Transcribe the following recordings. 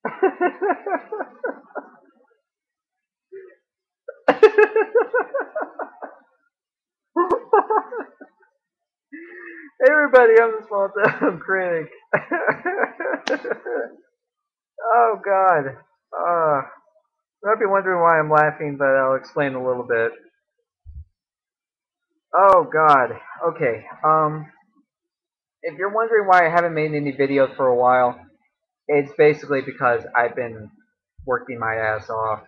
Hey everybody, I'm the Small Town Critic. Oh God. You might be wondering why I'm laughing, but I'll explain a little bit. Oh God. Okay. If you're wondering why I haven't made any videos for a while, it's basically because I've been working my ass off.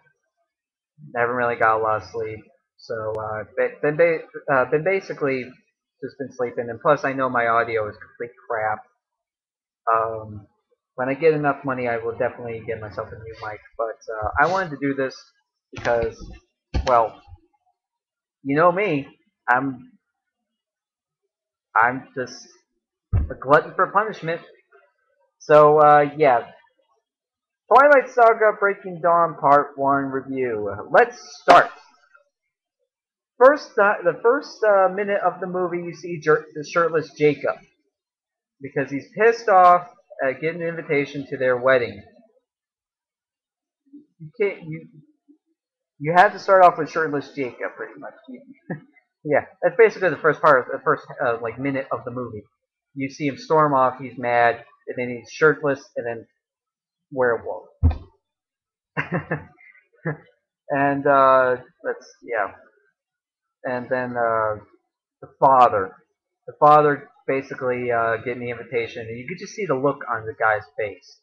Never really got a lot of sleep. So been basically just been sleeping, and plus I know my audio is complete crap. Um, when I get enough money, I will definitely get myself a new mic. But I wanted to do this because, well, you know me, I'm I'm just a glutton for punishment. So yeah, Twilight Saga Breaking Dawn Part One review. Let's start. The first minute of the movie, you see the shirtless Jacob because he's pissed off at getting an invitation to their wedding. You can't you have to start off with shirtless Jacob, pretty much. Yeah, that's basically the first part, the first like minute of the movie. You see him storm off. He's mad, and then he's shirtless, and then werewolf. And that's yeah. And then the father, the father basically getting the invitation, and you could just see the look on the guy's face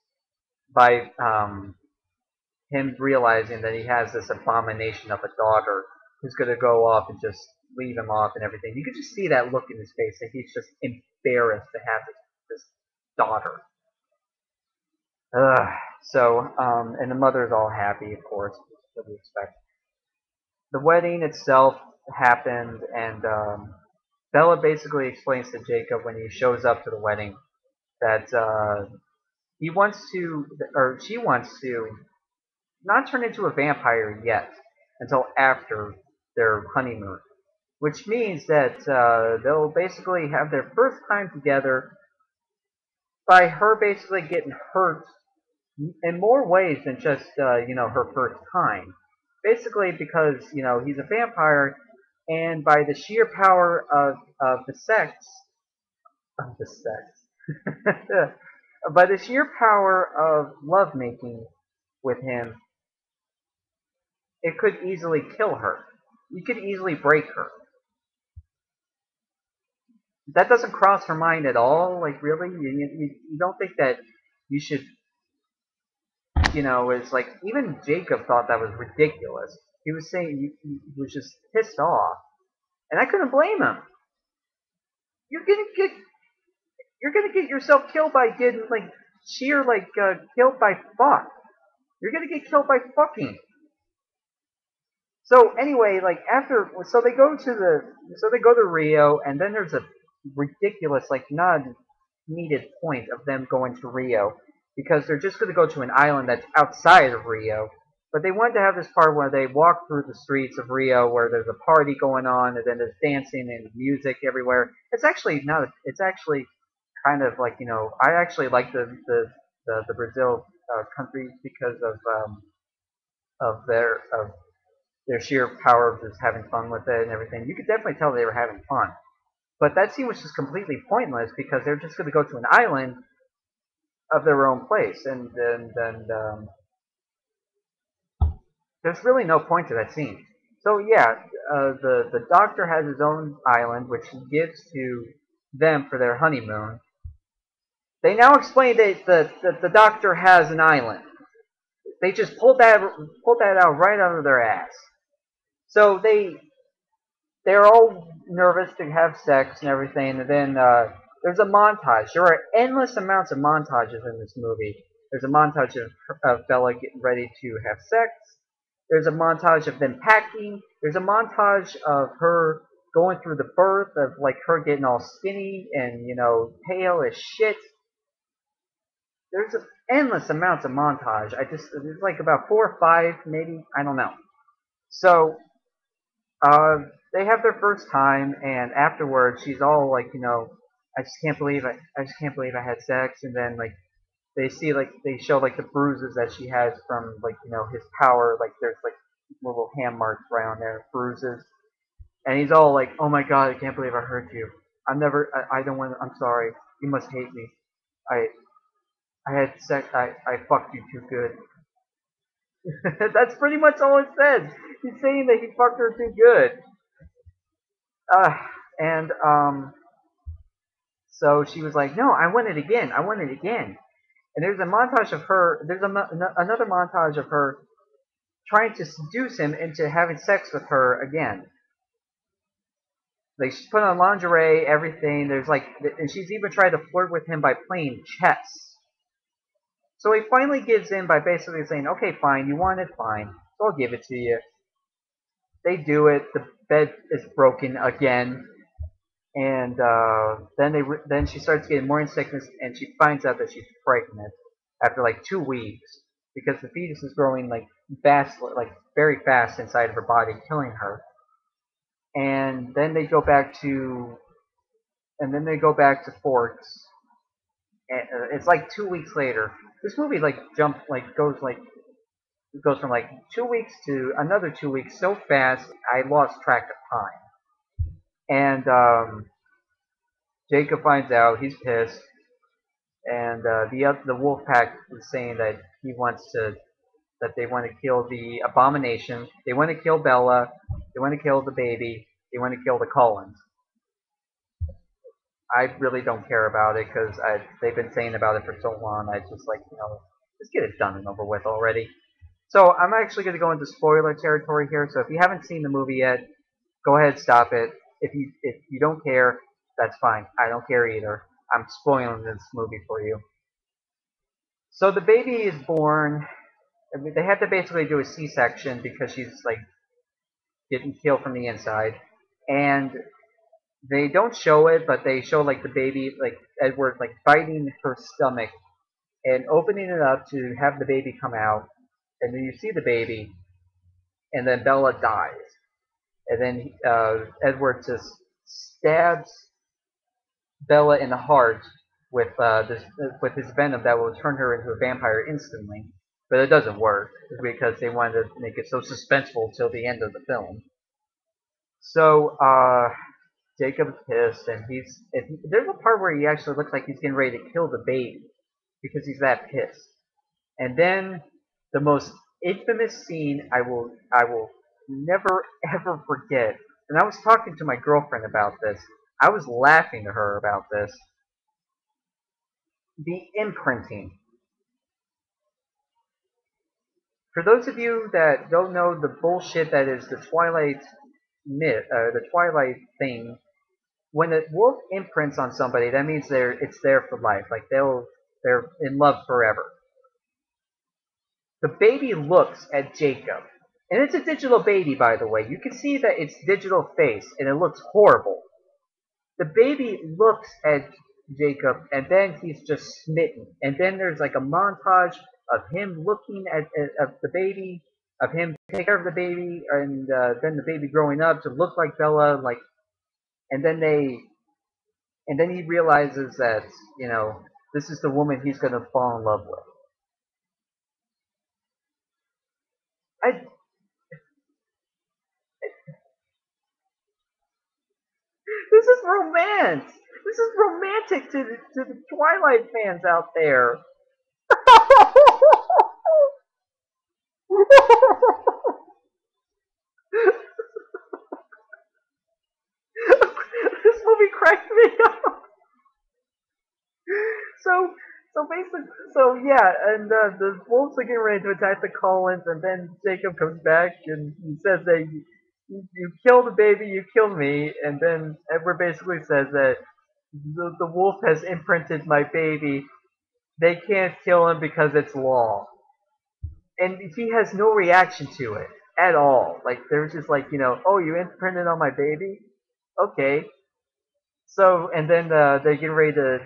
by him realizing that he has this abomination of a daughter who's going to go off and just leave him off and everything. You could just see that look in his face that he's just embarrassed to have this daughter. Ugh. So, and the mother's all happy, of course, what do you expect? The wedding itself happened, and Bella basically explains to Jacob when he shows up to the wedding that he wants to, or she wants to, not turn into a vampire yet until after their honeymoon, which means that they'll basically have their first time together by her basically getting hurt in more ways than just her first time. Basically, because he's a vampire, and by the sheer power of the sex of the sex, by the sheer power of lovemaking with him, it could easily kill her. You could easily break her. That doesn't cross her mind at all. Like, really, you don't think that you should, it's like even Jacob thought that was ridiculous. He was saying he was just pissed off, and I couldn't blame him. You're gonna get you're gonna get yourself killed by getting like sheer killed by fuck. You're gonna get killed by fucking. So anyway, like after, so they go to Rio, and then there's a ridiculous, like not needed point of them going to Rio because they're just going to go to an island that's outside of Rio. But they wanted to have this part where they walk through the streets of Rio, where there's a party going on, and then there's dancing and music everywhere. It's actually not. It's actually kind of like I actually like the Brazil country because of their sheer power of just having fun with it and everything. You could definitely tell they were having fun. But that scene was just completely pointless because they're just going to go to an island of their own place, and there's really no point to that scene. So yeah, the doctor has his own island, which he gives to them for their honeymoon. They now explain that the doctor has an island. They just pulled that out right out of their ass. So they're all nervous to have sex and everything, and then there's a montage. There are endless amounts of montages in this movie. There's a montage of Bella getting ready to have sex. There's a montage of them packing. There's a montage of her going through the birth, of like her getting all skinny and pale as shit. There's endless amounts of montage. There's like about 4 or 5, maybe, I don't know. So uh, they have their first time, and afterwards, she's all like, I just can't believe I just can't believe I had sex. And then like they show like the bruises that she has from like his power. Like there's like little hand marks right on there, bruises, and he's all like, "Oh my god, I can't believe I hurt you. I don't want. I'm sorry. You must hate me. I I had sex. I fucked you too good." That's pretty much all it says. He's saying that he fucked her too good. Uh, and So she was like, "No, I want it again. I want it again." And there's a montage of her. There's another montage of her trying to seduce him into having sex with her again. Like she's put on lingerie, everything. There's like, and she's even tried to flirt with him by playing chess. So he finally gives in by basically saying, "Okay, fine, you want it, fine. So I'll give it to you." They do it. The bed is broken again, and then she starts getting morning sickness, and she finds out that she's pregnant after like 2 weeks because the fetus is growing like fast, like very fast inside of her body, killing her. And then they go back to, and then they go back to Forks. And, it's like 2 weeks later. This movie like goes from like 2 weeks to another 2 weeks so fast I lost track of time. And Jacob finds out, he's pissed, and the wolf pack is saying that they want to kill the abomination. They want to kill Bella. They want to kill the baby. They want to kill the Cullens. I really don't care about it because they've been saying about it for so long. I just like just get it done and over with already. So I'm actually going to go into spoiler territory here. So if you haven't seen the movie yet, go ahead, stop it. If you don't care, that's fine. I don't care either. I'm spoiling this movie for you. So the baby is born. I mean, they had to basically do a C-section because she's like getting killed from the inside, and they don't show it, but they show like the baby, like Edward, like biting her stomach and opening it up to have the baby come out, and then you see the baby, and then Bella dies, and then Edward just stabs Bella in the heart with his venom that will turn her into a vampire instantly. But it doesn't work because they wanted to make it so suspenseful till the end of the film. So Jacob's pissed, and there's a part where he actually looks like he's getting ready to kill the baby because he's that pissed. And then the most infamous scene I will never ever forget. And I was talking to my girlfriend about this. I was laughing to her about this. The imprinting. For those of you that don't know the bullshit that is the Twilight myth, the Twilight thing, when a wolf imprints on somebody, that means it's there for life. Like they're in love forever. The baby looks at Jacob, and it's a digital baby, by the way. You can see that it's digital face, and it looks horrible. The baby looks at Jacob, and then he's just smitten. And then there's like a montage of him looking at the baby, of him taking care of the baby, and then the baby growing up to look like Bella, like, and then he realizes that this is the woman he's gonna fall in love with. I This is romance. This is romantic to the Twilight fans out there. This movie cracked me up. So, yeah, and the wolves are getting ready to attack the Collins, and then Jacob comes back and he says that you killed the baby, you killed me, and then Edward basically says that the wolf has imprinted my baby. They can't kill him because it's law. And he has no reaction to it at all. Like they're just like, oh, you imprinted on my baby, okay. So and then they get ready to,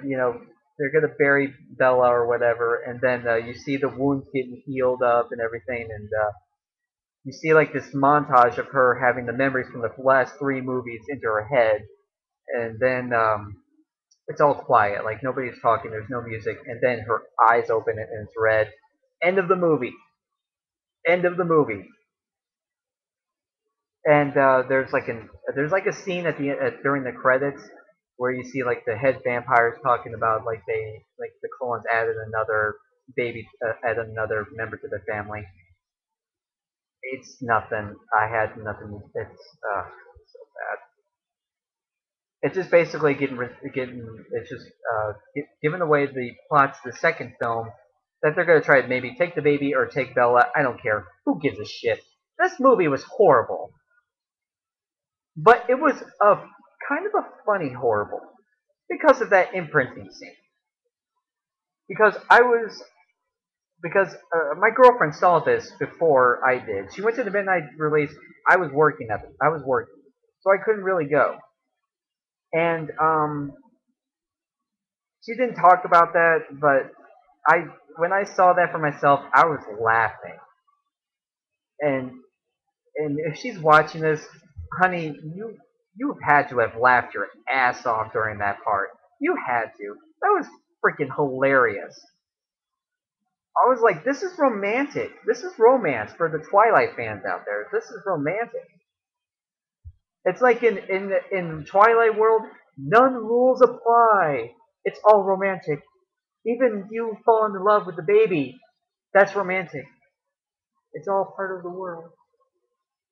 they're gonna bury Bella or whatever, and then you see the wounds getting healed up and everything, and you see like this montage of her having the memories from the last three movies into her head, and then it's all quiet, like nobody's talking, there's no music, and then her eyes open and it's red. End of the movie. End of the movie. And there's like a scene at during the credits where you see like the head vampires talking about like the clones added another baby, added another member to the family. It's nothing. I had nothing. It's so bad. It's just basically getting. It's just given away the plots of the second film that they're gonna try to maybe take the baby or take Bella. I don't care. Who gives a shit? This movie was horrible, but it was a kind of a funny horrible because of that imprinting scene. Because I was because my girlfriend saw this before I did. She went to the midnight release. I was working, so I couldn't really go. And she didn't talk about that, but I when I saw that for myself, I was laughing. And if she's watching this, honey, you've had to have laughed your ass off during that part. You had to. That was freaking hilarious. I was like, this is romantic. This is romance for the Twilight fans out there. This is romantic. It's like in Twilight World, none rules apply. It's all romantic. Even you falling in love with the baby, that's romantic. It's all part of the world.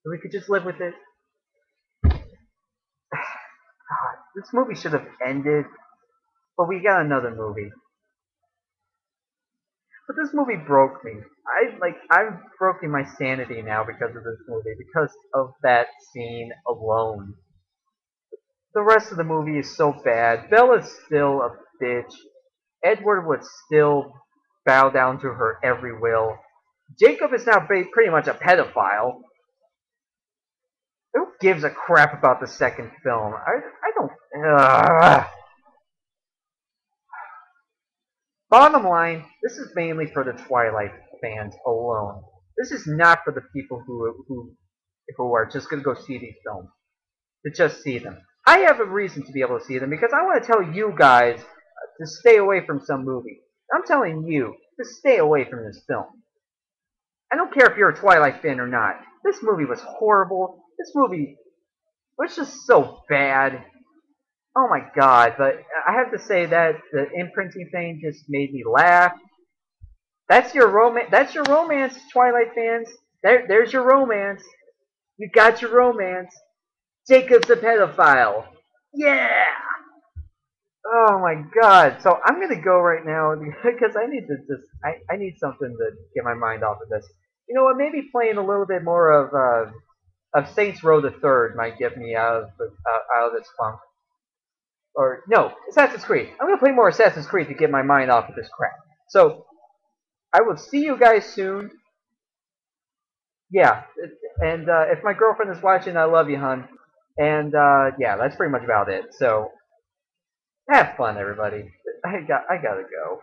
We could just live with it. God, this movie should have ended, but we got another movie. But this movie broke me. I've broken my sanity now because of this movie, because of that scene alone. The rest of the movie is so bad. Bella's still a bitch. Edward would still bow down to her every will. Jacob is now pretty much a pedophile. Who gives a crap about the second film? I don't. Bottom line, this is mainly for the Twilight fans alone. This is not for the people who are just going to go see these films, to just see them. I have a reason to be able to see them because I want to tell you guys to stay away from some movies. I'm telling you to stay away from this film. I don't care if you're a Twilight fan or not. This movie was horrible. This movie was just so bad. Oh my god, but I have to say that the imprinting thing just made me laugh. That's your romance. That's your romance, Twilight fans. There's your romance. You got your romance. Jacob's a pedophile. Yeah. Oh my god. So I'm gonna go right now because I need to I need something to get my mind off of this. You know what? Maybe playing a little bit more of Saints Row the Third might get me out of this funk. Or no, Assassin's Creed. I'm gonna play more Assassin's Creed to get my mind off of this crap. So I will see you guys soon. Yeah, and if my girlfriend is watching, I love you, hun. And yeah, that's pretty much about it. So have fun, everybody. I gotta go.